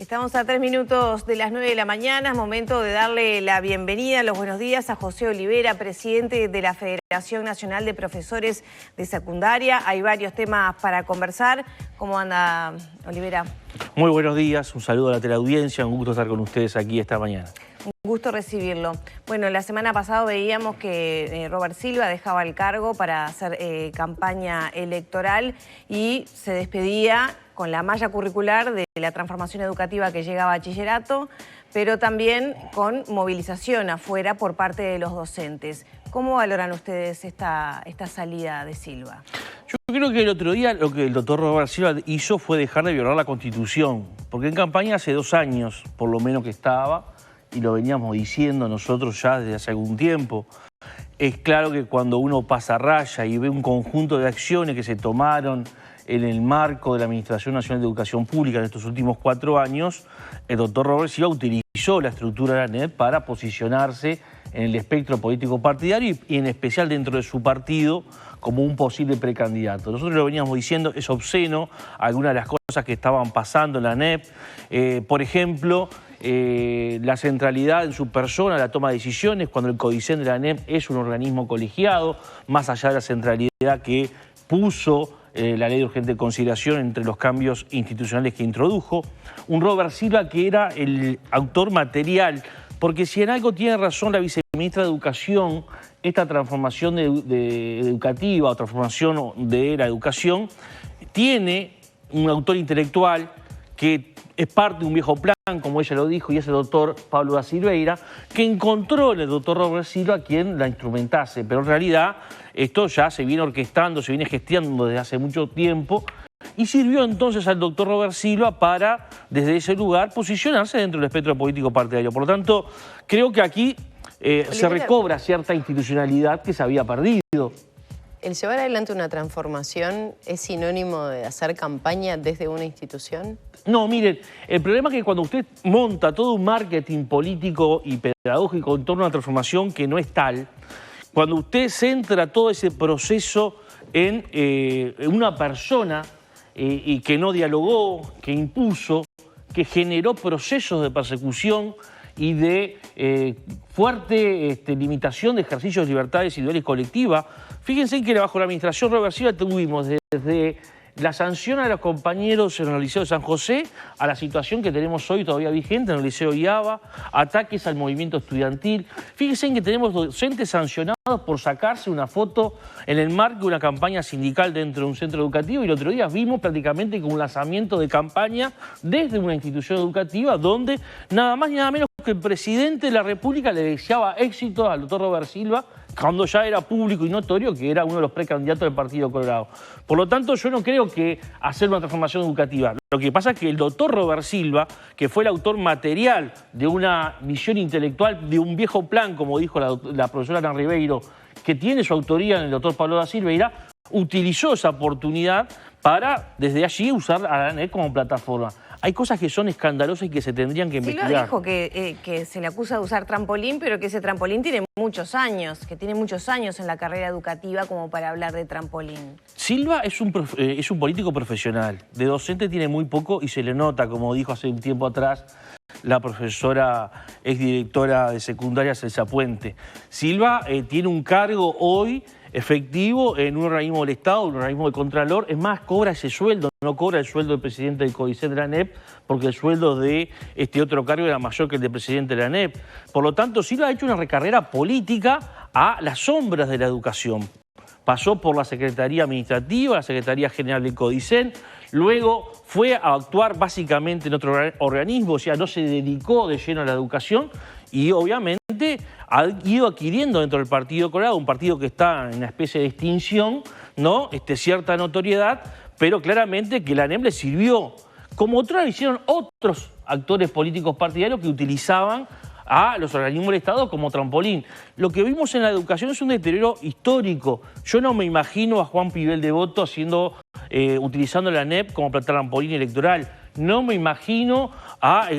Estamos a 3 minutos de las 9 de la mañana, es momento de darle la bienvenida, los buenos días a José Olivera, presidente de la Federación Nacional de Profesores de Secundaria. Hay varios temas para conversar. ¿Cómo anda, Olivera? Muy buenos días, un saludo a la teleaudiencia, un gusto estar con ustedes aquí esta mañana. Un gusto recibirlo. Bueno, la semana pasada veíamos que Robert Silva dejaba el cargo para hacer campaña electoral y se despedía con la malla curricular de la transformación educativa que llegaba a bachillerato, pero también con movilización afuera por parte de los docentes. ¿Cómo valoran ustedes esta salida de Silva? Yo creo que el otro día lo que el doctor Robert Silva hizo fue dejar de violar la Constitución, porque en campaña hace 2 años, por lo menos que estaba, y lo veníamos diciendo nosotros ya desde hace algún tiempo. Es claro que cuando uno pasa raya y ve un conjunto de acciones que se tomaron en el marco de la Administración Nacional de Educación Pública en estos últimos 4 años, el doctor Robert Silva utilizó la estructura de la ANEP para posicionarse en el espectro político partidario y en especial dentro de su partido como un posible precandidato. Nosotros lo veníamos diciendo, es obsceno algunas de las cosas que estaban pasando en la ANEP. Por ejemplo, la centralidad en su persona, la toma de decisiones, cuando el CODICEN de la ANEP es un organismo colegiado, más allá de la centralidad que puso la ley de urgente consideración entre los cambios institucionales que introdujo. Un Robert Silva que era el autor material, porque si en algo tiene razón la viceministra de Educación, esta transformación educativa o transformación de la educación, tiene un autor intelectual que es parte de un viejo plan, como ella lo dijo, y es el doctor Pablo da Silveira, que encontró en el doctor Robert Silva quien la instrumentase, pero en realidad esto ya se viene orquestando, se viene gestando desde hace mucho tiempo, y sirvió entonces al doctor Robert Silva para, desde ese lugar, posicionarse dentro del espectro político partidario. Por lo tanto, creo que aquí se recobra cierta institucionalidad que se había perdido. ¿El llevar adelante una transformación es sinónimo de hacer campaña desde una institución? No, miren, el problema es que cuando usted monta todo un marketing político y pedagógico en torno a una transformación que no es tal, cuando usted centra todo ese proceso en una persona y que no dialogó, que impuso, que generó procesos de persecución y de fuerte limitación de ejercicios de libertades individuales y colectivas. Fíjense que bajo la administración Robert Silva tuvimos desde la sanción a los compañeros en el Liceo de San José a la situación que tenemos hoy todavía vigente en el Liceo IABA, ataques al movimiento estudiantil. Fíjense que tenemos docentes sancionados por sacarse una foto en el marco de una campaña sindical dentro de un centro educativo, y el otro día vimos prácticamente como un lanzamiento de campaña desde una institución educativa donde nada más y nada menos que el presidente de la República le deseaba éxito al doctor Robert Silva cuando ya era público y notorio que era uno de los precandidatos del Partido Colorado. Por lo tanto, yo no creo que hacer una transformación educativa. Lo que pasa es que el doctor Robert Silva, que fue el autor material de una visión intelectual, de un viejo plan, como dijo la profesora Ana Ribeiro, que tiene su autoría en el doctor Pablo da Silveira, utilizó esa oportunidad para, desde allí, usar a la ANEP como plataforma. Hay cosas que son escandalosas y que se tendrían que investigar. Silva dijo que se le acusa de usar trampolín, pero que ese trampolín tiene muchos años, en la carrera educativa como para hablar de trampolín. Silva es un político profesional. De docente tiene muy poco y se le nota, como dijo hace un tiempo atrás la profesora exdirectora de secundaria Celsa Puente. Silva tiene un cargo hoy efectivo en un organismo del Estado, un organismo de Contralor. Es más, cobra ese sueldo, no cobra el sueldo del presidente del CODICEN de la ANEP, porque el sueldo de este otro cargo era mayor que el del presidente de la ANEP. Por lo tanto, Silva ha hecho una recarrera política a las sombras de la educación. Pasó por la Secretaría Administrativa, la Secretaría General del CODICEN, luego fue a actuar básicamente en otro organismo, o sea, no se dedicó de lleno a la educación y obviamente ha ido adquiriendo dentro del Partido Colorado, un partido que está en una especie de extinción, ¿no? Cierta notoriedad, pero claramente que la ANEP le sirvió, como otros hicieron otros actores políticos partidarios que utilizaban a los organismos del Estado como trampolín. Lo que vimos en la educación es un deterioro histórico. Yo no me imagino a Juan Pibel Devoto utilizando la ANEP como trampolín electoral. No me imagino a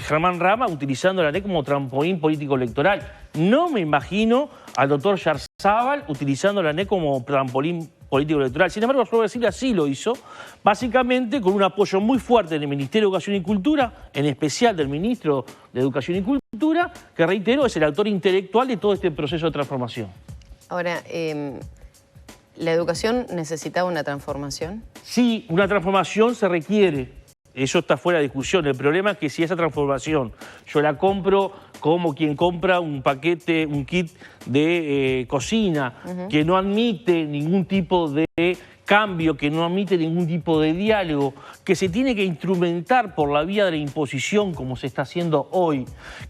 Germán Rama utilizando la ANEP como trampolín político electoral. No me imagino al doctor Yarzábal utilizando la ANEP como trampolín político electoral. Sin embargo, Robert Silva sí lo hizo, básicamente con un apoyo muy fuerte del Ministerio de Educación y Cultura, en especial del Ministro de Educación y Cultura, que reitero, es el autor intelectual de todo este proceso de transformación. Ahora, ¿la educación necesitaba una transformación? Sí, una transformación se requiere. Eso está fuera de discusión. El problema es que si esa transformación yo la compro como quien compra un paquete, un kit de cocina, que no admite ningún tipo de cambio, que no admite ningún tipo de diálogo, que se tiene que instrumentar por la vía de la imposición, como se está haciendo hoy,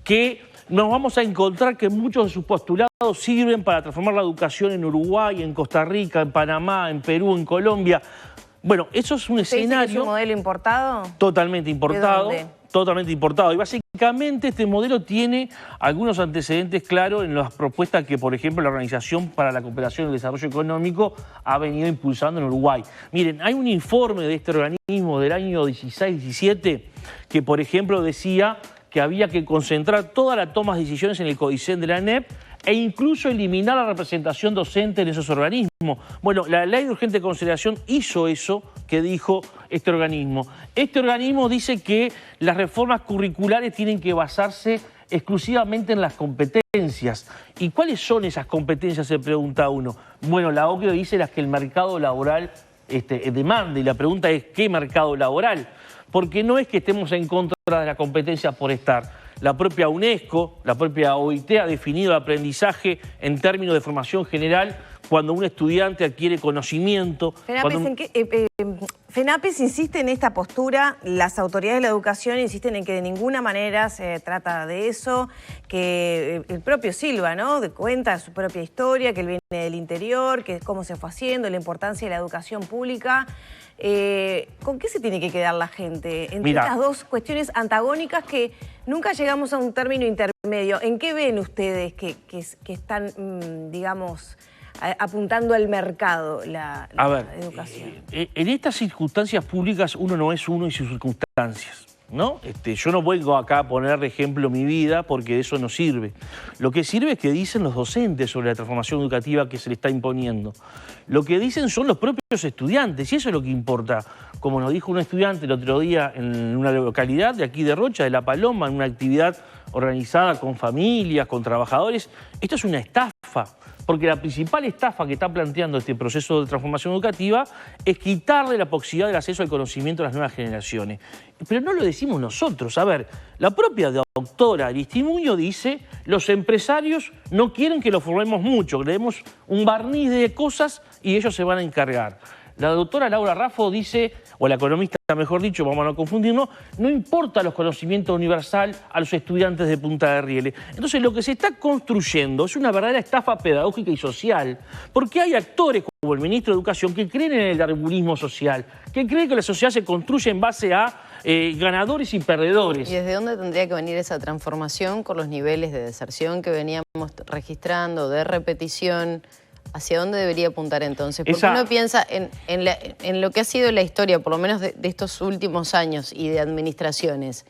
que nos vamos a encontrar que muchos de sus postulados sirven para transformar la educación en Uruguay, en Costa Rica, en Panamá, en Perú, en Colombia. Bueno, eso es un escenario... ¿Es un modelo importado? Totalmente importado. ¿De dónde? Totalmente importado. Y básicamente este modelo tiene algunos antecedentes claros en las propuestas que, por ejemplo, la Organización para la Cooperación y el Desarrollo Económico ha venido impulsando en Uruguay. Miren, hay un informe de este organismo del año 16-17 que, por ejemplo, decía que había que concentrar todas las tomas de decisiones en el CODICEN de la ANEP e incluso eliminar la representación docente en esos organismos. Bueno, la Ley de Urgente Consideración hizo eso que dijo este organismo. Este organismo dice que las reformas curriculares tienen que basarse exclusivamente en las competencias. ¿Y cuáles son esas competencias?, se pregunta uno. Bueno, la OCDE dice las que el mercado laboral demanda, y la pregunta es ¿qué mercado laboral? Porque no es que estemos en contra de la competencia por estar. La propia UNESCO, la propia OIT ha definido el aprendizaje en términos de formación general cuando un estudiante adquiere conocimiento. FENAPES insiste en esta postura, las autoridades de la educación insisten en que de ninguna manera se trata de eso, que el propio Silva, ¿no?, cuenta su propia historia, que él viene del interior, que cómo se fue haciendo, la importancia de la educación pública. ¿Con qué se tiene que quedar la gente entre estas dos cuestiones antagónicas que nunca llegamos a un término intermedio? ¿En qué ven ustedes que están, digamos, apuntando al mercado la educación? En estas circunstancias públicas uno no es uno y sus circunstancias, ¿no? Yo no vengo acá a poner de ejemplo mi vida porque eso no sirve. Lo que sirve es que dicen los docentes sobre la transformación educativa que se le está imponiendo. Lo que dicen son los propios estudiantes y eso es lo que importa. Como nos dijo un estudiante el otro día en una localidad de aquí de Rocha, de La Paloma, en una actividad organizada con familias, con trabajadores, esto es una estafa. Porque la principal estafa que está planteando este proceso de transformación educativa es quitarle la posibilidad del acceso al conocimiento a las nuevas generaciones. Pero no lo decimos nosotros. A ver, la propia doctora Aristimuño dice los empresarios no quieren que lo formemos mucho, le demos un barniz de cosas y ellos se van a encargar. La doctora Laura Raffo dice, o la economista mejor dicho, vamos a no confundirnos, no importa los conocimientos universal a los estudiantes de Punta de Rieles. Entonces lo que se está construyendo es una verdadera estafa pedagógica y social, porque hay actores como el ministro de Educación que creen en el darwinismo social, que creen que la sociedad se construye en base a ganadores y perdedores. ¿Y desde dónde tendría que venir esa transformación con los niveles de deserción que veníamos registrando, de repetición? ¿Hacia dónde debería apuntar entonces? Porque uno piensa en lo que ha sido la historia, por lo menos de estos últimos años y de administraciones.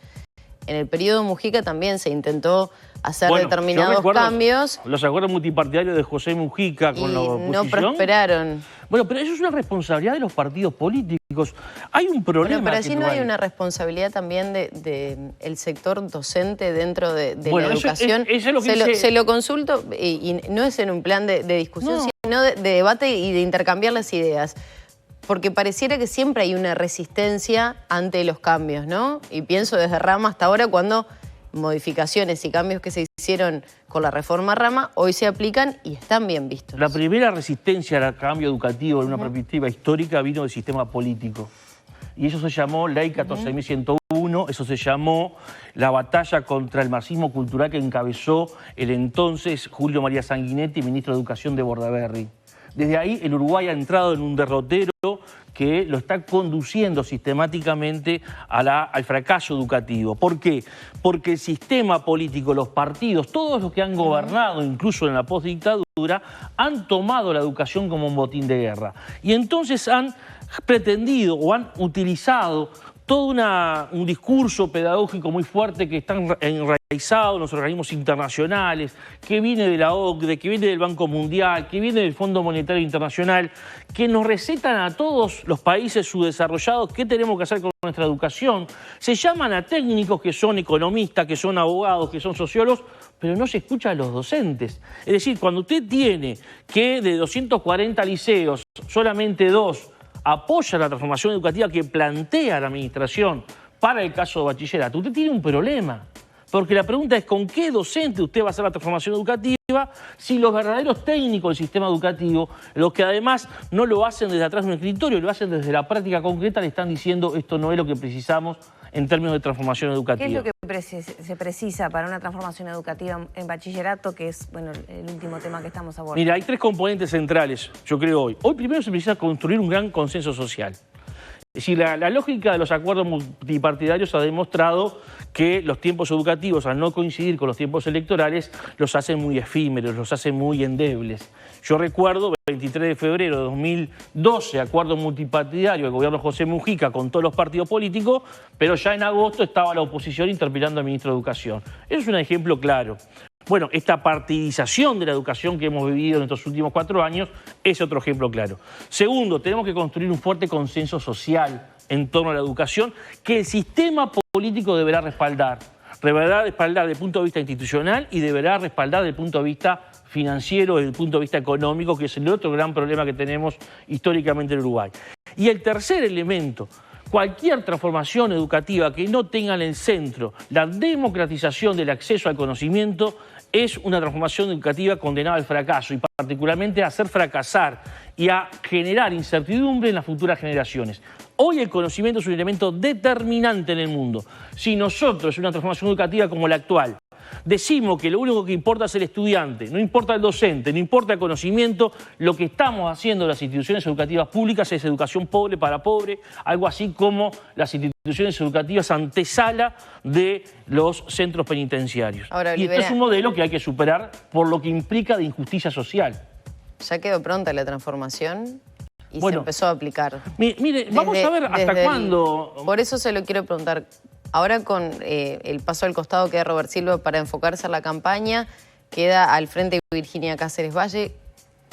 En el periodo Mujica también se intentó hacer determinados cambios. Los acuerdos multipartidarios de José Mujica con la oposición no prosperaron. Bueno, pero eso es una responsabilidad de los partidos políticos. Hay un problema. Pero allí no hay una responsabilidad también del sector docente dentro de la educación. Eso es lo que se lo consulto y no es en un plan de discusión, sino de debate y de intercambiar las ideas. Porque pareciera que siempre hay una resistencia ante los cambios, ¿no? Y pienso desde Rama hasta ahora cuando modificaciones y cambios que se hicieron con la reforma Rama hoy se aplican y están bien vistos. La primera resistencia al cambio educativo en una perspectiva histórica vino del sistema político. Y eso se llamó Ley 14.101, eso se llamó la batalla contra el marxismo cultural que encabezó el entonces Julio María Sanguinetti, ministro de Educación de Bordaberry. Desde ahí el Uruguay ha entrado en un derrotero que lo está conduciendo sistemáticamente al fracaso educativo. ¿Por qué? Porque el sistema político, los partidos, todos los que han gobernado, incluso en la postdictadura, han tomado la educación como un botín de guerra. Y entonces han pretendido o han utilizado todo un discurso pedagógico muy fuerte que está enraizado en los organismos internacionales, que viene de la OCDE, que viene del Banco Mundial, que viene del Fondo Monetario Internacional, que nos recetan a todos los países subdesarrollados qué tenemos que hacer con nuestra educación. Se llaman a técnicos que son economistas, que son abogados, que son sociólogos, pero no se escucha a los docentes. Es decir, cuando usted tiene que de 240 liceos, solamente 2 apoyan la transformación educativa que plantea la administración para el caso de bachillerato, usted tiene un problema. Porque la pregunta es ¿con qué docente usted va a hacer la transformación educativa si los verdaderos técnicos del sistema educativo, los que además no lo hacen desde atrás de un escritorio, lo hacen desde la práctica concreta, le están diciendo esto no es lo que precisamos en términos de transformación educativa? ¿Qué es lo que se precisa para una transformación educativa en bachillerato, que es bueno, el último tema que estamos abordando? Mira, hay 3 componentes centrales, yo creo hoy. Hoy primero se precisa construir un gran consenso social. Es decir, la lógica de los acuerdos multipartidarios ha demostrado que los tiempos educativos, al no coincidir con los tiempos electorales, los hacen muy efímeros, los hacen muy endebles. Yo recuerdo, 23 de febrero de 2012, acuerdo multipartidario del gobierno José Mujica con todos los partidos políticos, pero ya en agosto estaba la oposición interpelando al ministro de Educación. Eso es un ejemplo claro. Bueno, esta partidización de la educación que hemos vivido en estos últimos 4 años es otro ejemplo claro. Segundo, tenemos que construir un fuerte consenso social en torno a la educación que el sistema político deberá respaldar. Deberá respaldar desde el punto de vista institucional y deberá respaldar desde el punto de vista financiero, desde el punto de vista económico, que es el otro gran problema que tenemos históricamente en Uruguay. Y el tercer elemento, cualquier transformación educativa que no tenga en el centro la democratización del acceso al conocimiento es una transformación educativa condenada al fracaso y particularmente a hacer fracasar y a generar incertidumbre en las futuras generaciones. Hoy el conocimiento es un elemento determinante en el mundo. Si nosotros, en una transformación educativa como la actual, decimos que lo único que importa es el estudiante, no importa el docente, no importa el conocimiento, lo que estamos haciendo en las instituciones educativas públicas es educación pobre para pobre, algo así como las instituciones educativas antesala de los centros penitenciarios. Ahora, y esto es un modelo que hay que superar por lo que implica de injusticia social. ¿Ya quedó pronta la transformación? Y se empezó a aplicar. Mire, vamos a ver hasta cuándo. Por eso se lo quiero preguntar. Ahora con el paso al costado queda Robert Silva para enfocarse en la campaña, queda al frente Virginia Cáceres Valle.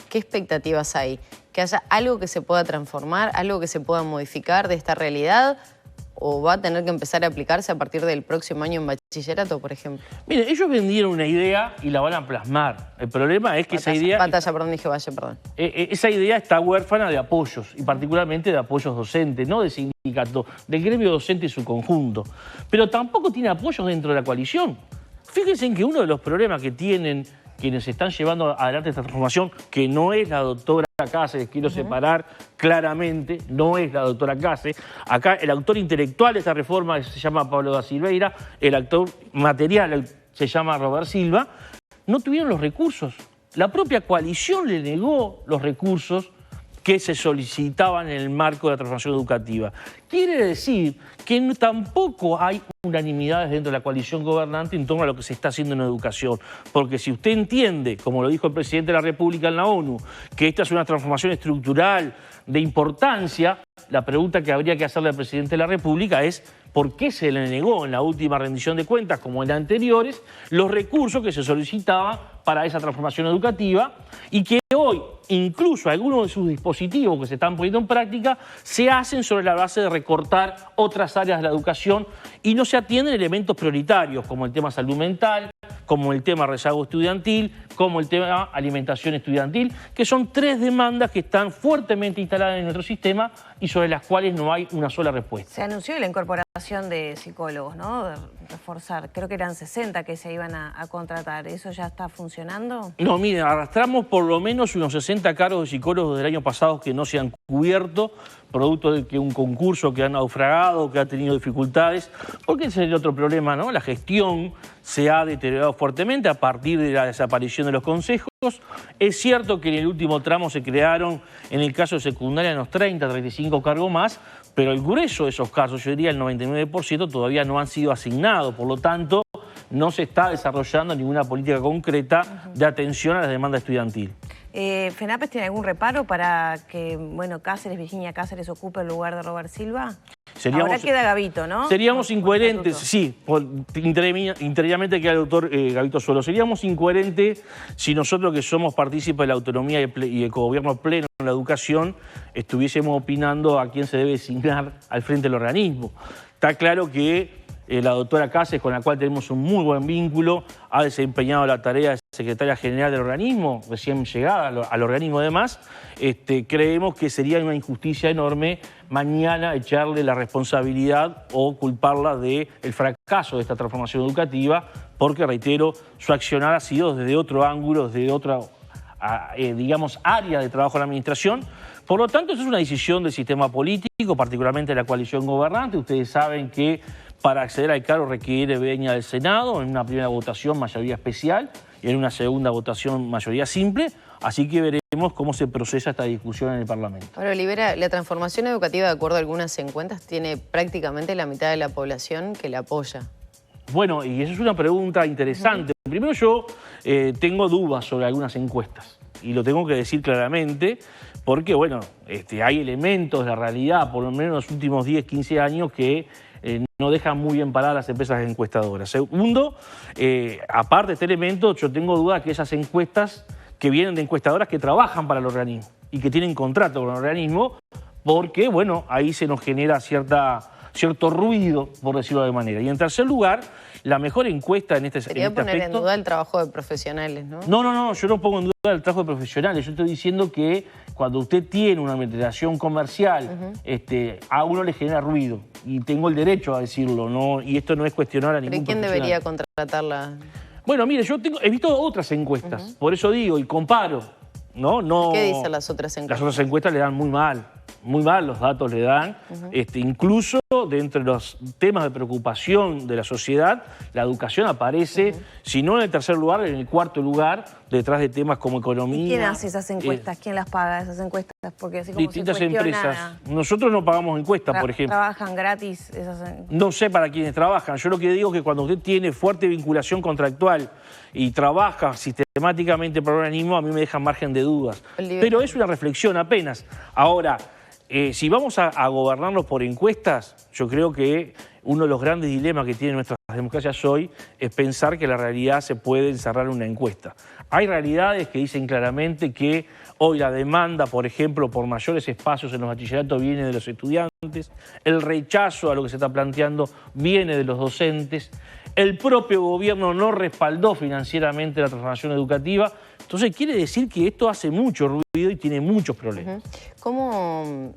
¿Qué expectativas hay? ¿Que haya algo que se pueda transformar, algo que se pueda modificar de esta realidad? ¿O va a tener que empezar a aplicarse a partir del próximo año en bachillerato, por ejemplo? Mire, ellos vendieron una idea y la van a plasmar. El problema es que esa idea... Esa idea está huérfana de apoyos, y particularmente de apoyos docentes, no de sindicatos, del gremio docente en su conjunto. Pero tampoco tiene apoyos dentro de la coalición. Fíjense en que uno de los problemas que tienen quienes están llevando adelante esta transformación, que no es la doctora Cáceres, quiero separar claramente, no es la doctora Cáceres. Acá el autor intelectual de esta reforma se llama Pablo da Silveira, el autor material se llama Robert Silva, no tuvieron los recursos. La propia coalición le negó los recursos que se solicitaban en el marco de la transformación educativa. Quiere decir que tampoco hay unanimidades dentro de la coalición gobernante en torno a lo que se está haciendo en educación. Porque si usted entiende, como lo dijo el presidente de la República en la ONU, que esta es una transformación estructural de importancia, la pregunta que habría que hacerle al presidente de la República es ¿por qué se le negó en la última rendición de cuentas, como en las anteriores, los recursos que se solicitaban para esa transformación educativa y que hoy, incluso algunos de sus dispositivos que se están poniendo en práctica, se hacen sobre la base de recortar otras áreas de la educación y no se atienden elementos prioritarios, como el tema salud mental, como el tema rezago estudiantil, como el tema alimentación estudiantil, que son 3 demandas que están fuertemente instaladas en nuestro sistema y sobre las cuales no hay una sola respuesta. Se anunció la incorporación de psicólogos, ¿no? De reforzar. Creo que eran 60 que se iban a contratar. ¿Eso ya está funcionando? No, miren, arrastramos por lo menos unos 60 cargos de psicólogos del año pasado que no se han cubierto, producto de que un concurso que ha naufragado, que ha tenido dificultades, porque ese es el otro problema, ¿no? La gestión se ha deteriorado fuertemente a partir de la desaparición de los consejos. Es cierto que en el último tramo se crearon, en el caso de secundaria, unos 30, 35 cargos más, pero el grueso de esos casos, yo diría el 99%, todavía no han sido asignados. Por lo tanto, no se está desarrollando ninguna política concreta de atención a la demanda estudiantil. ¿FENAPES tiene algún reparo para que, bueno, Virginia Cáceres ocupe el lugar de Robert Silva? Ahora queda Gavito, ¿no? Seríamos incoherentes, sí, internamente queda el doctor Gavito solo. Seríamos incoherentes si nosotros, que somos partícipes de la autonomía y el gobierno pleno en la educación, estuviésemos opinando a quién se debe designar al frente del organismo. Está claro que la doctora Cáceres, con la cual tenemos un muy buen vínculo, ha desempeñado la tarea de secretaria general del organismo, recién llegada al organismo además. Creemos que sería una injusticia enorme mañana echarle la responsabilidad o culparla del fracaso de esta transformación educativa, porque, reitero, su accionar ha sido desde otro ángulo, desde otra, digamos, área de trabajo en la administración. Por lo tanto, eso es una decisión del sistema político, particularmente de la coalición gobernante. Ustedes saben que para acceder al cargo requiere venia del Senado, en una primera votación mayoría especial y en una segunda votación mayoría simple, así que veremos cómo se procesa esta discusión en el Parlamento. Ahora, Olivera, la transformación educativa, de acuerdo a algunas encuestas, tiene prácticamente la mitad de la población que la apoya. Bueno, y esa es una pregunta interesante. Primero, yo tengo dudas sobre algunas encuestas, y lo tengo que decir claramente, porque, bueno, hay elementos de la realidad, por lo menos en los últimos 10, 15 años, que no dejan muy bien paradas las empresas encuestadoras. Segundo, aparte de este elemento, yo tengo dudas que esas encuestas que vienen de encuestadoras que trabajan para el organismo y que tienen contrato con el organismo, porque, bueno, ahí se nos genera cierto ruido, por decirlo de manera. Y en tercer lugar, la mejor encuesta en este aspecto... Sería poner en duda el trabajo de profesionales, ¿no? No, yo no pongo en duda el trabajo de profesionales. Yo estoy diciendo que cuando usted tiene una mediación comercial, a uno le genera ruido. Y tengo el derecho a decirlo, ¿no? Y esto no es cuestionar a ningún profesional. ¿Pero quién debería contratarla? Bueno, mire, yo he visto otras encuestas, por eso digo, y comparo. No, ¿qué dicen las otras encuestas? Las otras encuestas le dan muy mal los datos le dan. Incluso dentro de los temas de preocupación de la sociedad, la educación aparece, si no en el tercer lugar, en el cuarto lugar, detrás de temas como economía. ¿Y quién hace esas encuestas? ¿Quién las paga esas encuestas? Porque así como distintas empresas. Nosotros no pagamos encuestas, por ejemplo. ¿Trabajan gratis esas encuestas? No sé para quiénes trabajan. Yo lo que digo es que cuando usted tiene fuerte vinculación contractual y trabaja sistemáticamente para un organismo, a mí me deja margen de dudas. Pero es una reflexión apenas. Ahora, si vamos a gobernarnos por encuestas, yo creo que uno de los grandes dilemas que tienen nuestras democracias hoy es pensar que la realidad se puede encerrar en una encuesta. Hay realidades que dicen claramente que hoy la demanda, por ejemplo, por mayores espacios en los bachilleratos viene de los estudiantes, el rechazo a lo que se está planteando viene de los docentes, el propio gobierno no respaldó financieramente la transformación educativa. Entonces quiere decir que esto hace mucho ruido y tiene muchos problemas. ¿Cómo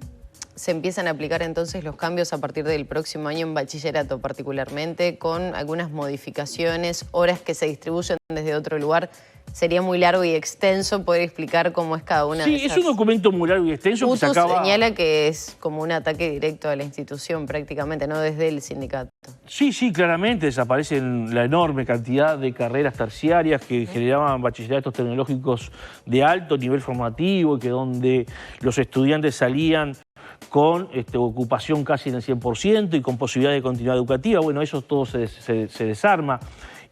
se empiezan a aplicar entonces los cambios a partir del próximo año en bachillerato particularmente, con algunas modificaciones, horas que se distribuyen desde otro lugar? Sería muy largo y extenso poder explicar cómo es cada una de esas. Sí, es un documento muy largo y extenso que se acaba... señala que es como un ataque directo a la institución prácticamente, no desde el sindicato. Sí, claramente desaparece la enorme cantidad de carreras terciarias que generaban bachilleratos tecnológicos de alto nivel formativo y que donde los estudiantes salían con ocupación casi en el 100% y con posibilidad de continuidad educativa. Bueno, eso todo se desarma.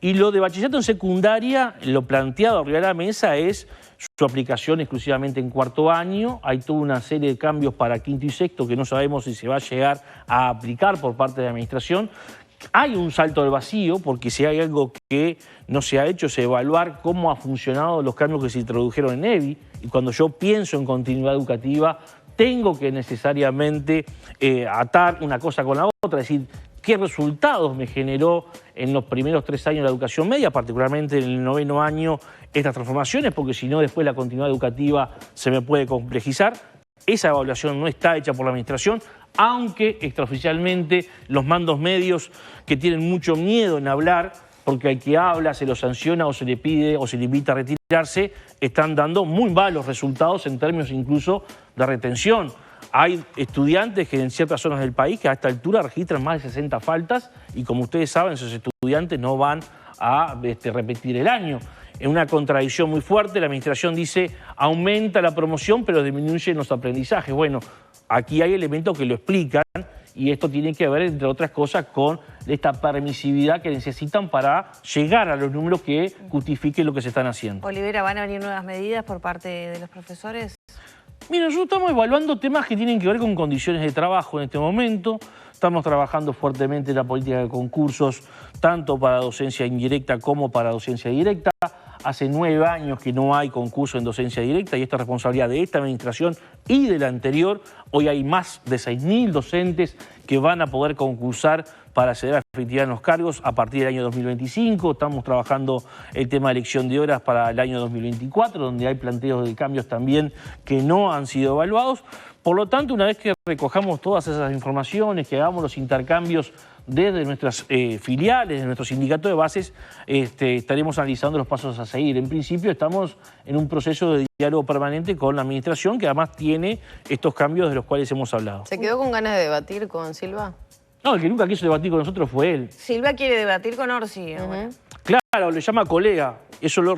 Y lo de bachillerato en secundaria, lo planteado arriba de la mesa es su aplicación exclusivamente en cuarto año. Hay toda una serie de cambios para quinto y sexto que no sabemos si se va a llegar a aplicar por parte de la administración. Hay un salto al vacío, porque si hay algo que no se ha hecho es evaluar cómo han funcionado los cambios que se introdujeron en EBI. Y cuando yo pienso en continuidad educativa, tengo que necesariamente atar una cosa con la otra, es decir, qué resultados me generó en los primeros 3 años de la educación media, particularmente en el 9º año, estas transformaciones, porque si no después la continuidad educativa se me puede complejizar. Esa evaluación no está hecha por la administración, aunque extraoficialmente los mandos medios, que tienen mucho miedo en hablar, porque al que habla se lo sanciona o se le pide o se le invita a retirarse, están dando muy malos resultados en términos incluso de retención. Hay estudiantes que en ciertas zonas del país que a esta altura registran más de 60 faltas y, como ustedes saben, esos estudiantes no van a repetir el año. Es una contradicción muy fuerte. La administración dice aumenta la promoción pero disminuyen los aprendizajes. Bueno, aquí hay elementos que lo explican y esto tiene que ver, entre otras cosas, con esta permisividad que necesitan para llegar a los números que justifiquen lo que se están haciendo. Olivera, ¿van a venir nuevas medidas por parte de los profesores? Mira, nosotros estamos evaluando temas que tienen que ver con condiciones de trabajo en este momento. Estamos trabajando fuertemente en la política de concursos, tanto para docencia indirecta como para docencia directa. Hace 9 años que no hay concurso en docencia directa y esta es responsabilidad de esta administración y de la anterior. Hoy hay más de 6.000 docentes que van a poder concursar para acceder a la efectividad en los cargos a partir del año 2025. Estamos trabajando el tema de elección de horas para el año 2024, donde hay planteos de cambios también que no han sido evaluados. Por lo tanto, una vez que recojamos todas esas informaciones, que hagamos los intercambios desde nuestras filiales, de nuestro sindicato de bases, estaremos analizando los pasos a seguir. En principio estamos en un proceso de diálogo permanente con la administración, que además tiene estos cambios de los cuales hemos hablado. ¿Se quedó con ganas de debatir con Silva? No, el que nunca quiso debatir con nosotros fue él. Silva quiere debatir con Orsi. Claro, le llama colega. Eso lo